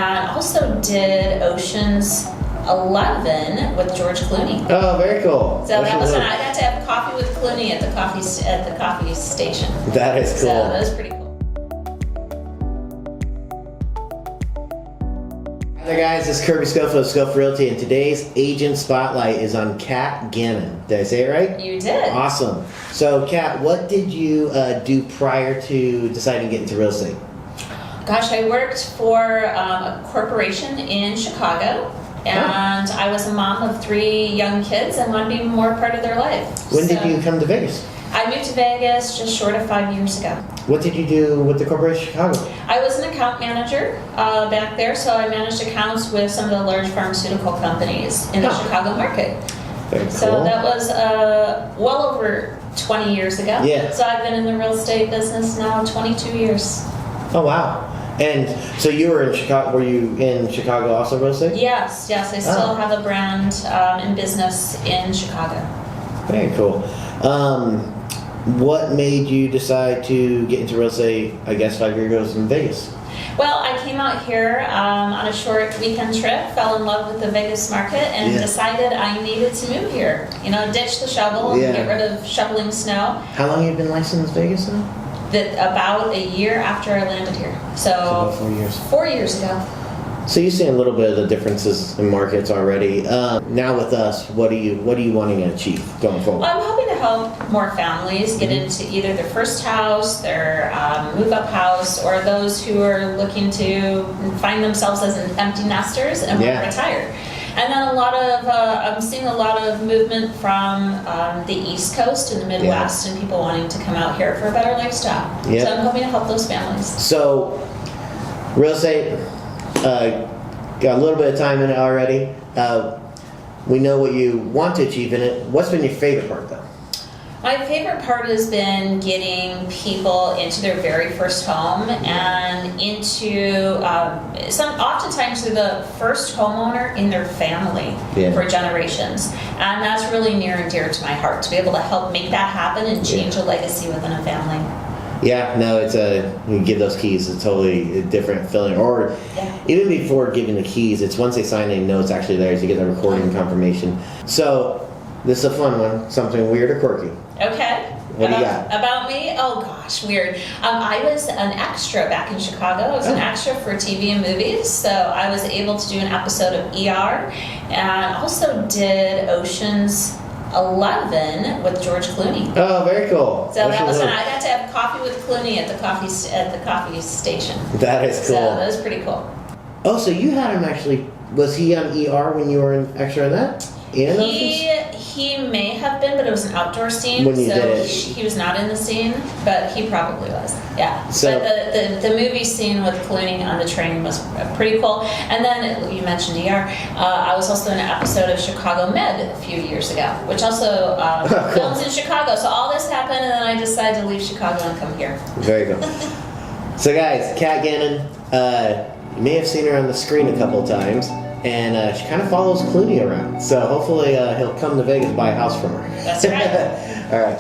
and also did Ocean's 11 with George Clooney. Oh, very cool. So that was fun. I got to have coffee with Clooney at the coffee station. That is cool. So that was pretty cool. Hi there, guys. This is Kirby Scofield of Scofield Realty, and today's agent spotlight is on Kat Gannon. Did I say it right? You did. Awesome. So, Kat, what did you do prior to deciding to get into real estate? Gosh, I worked for a corporation in Chicago, and I was a mom of 3 young kids and wanted to be more part of their life. When did you come to Vegas? I moved to Vegas just short of 5 years ago. What did you do with the corporation Chicago? I was an account manager back there, so I managed accounts with some of the large pharmaceutical companies in the Chicago market. Very cool. So that was well over 20 years ago. Yeah. So I've been in the real estate business now 22 years. Oh, wow. And so you were in Chicago, were you in Chicago also real estate? Yes, I still have a brand in business in Chicago. Very cool. What made you decide to get into real estate, I guess 5 years ago in Vegas? Well, I came out here on a short weekend trip, fell in love with the Vegas market, and decided I needed to move here. You know, ditch the shovel and get rid of shoveling snow. How long have you been licensed in Vegas now? About a year after I landed here. So about 4 years. 4 years ago. So you've seen a little bit of the differences in markets already. Now with us, what are you wanting to achieve going forward? Well, I'm hoping to help more families get into either their first house, their move-up house, or those who are looking to find themselves as empty nesters and want to retire. And then I'm seeing a lot of movement from the East Coast and the Midwest, and people wanting to come out here for a better lifestyle. So I'm hoping to help those families. So, real estate, got a little bit of time in it already. We know what you want to achieve in it. What's been your favorite part, though? My favorite part has been getting people into their very first home and into oftentimes they're the first homeowner in their family for generations, and that's really near and dear to my heart to be able to help make that happen and change a legacy within a family. Yeah, no, you give those keys, it's totally a different feeling. Or even before giving the keys, it's once they sign it and know it's actually theirs, you get the recording confirmation. So this is a fun one, something weird or quirky. Okay. What do you got? About me? Oh gosh, weird. I was an extra back in Chicago. I was an extra for TV and movies, so I was able to do an episode of ER, and also did Ocean's 11 with George Clooney. Oh, very cool. So that was fun. I got to have coffee with Clooney at the coffee station. That is cool. So that was pretty cool. Oh, so you had him actually? Was he on ER when you were an extra in that? He may have been, but it was an outdoor scene, when you so did it. he was not in the scene, but he probably was. Yeah. So, but the movie scene with Clooney on the train was pretty cool. And then you mentioned ER. I was also in an episode of Chicago Med a few years ago, which also films in Chicago. So all this happened, and then I decided to leave Chicago and come here. Very cool. So guys, Kat Gannon, you may have seen her on the screen a couple times. And she kind of follows Clooney around. So hopefully he'll come to Vegas, buy a house from her. That's right. All right.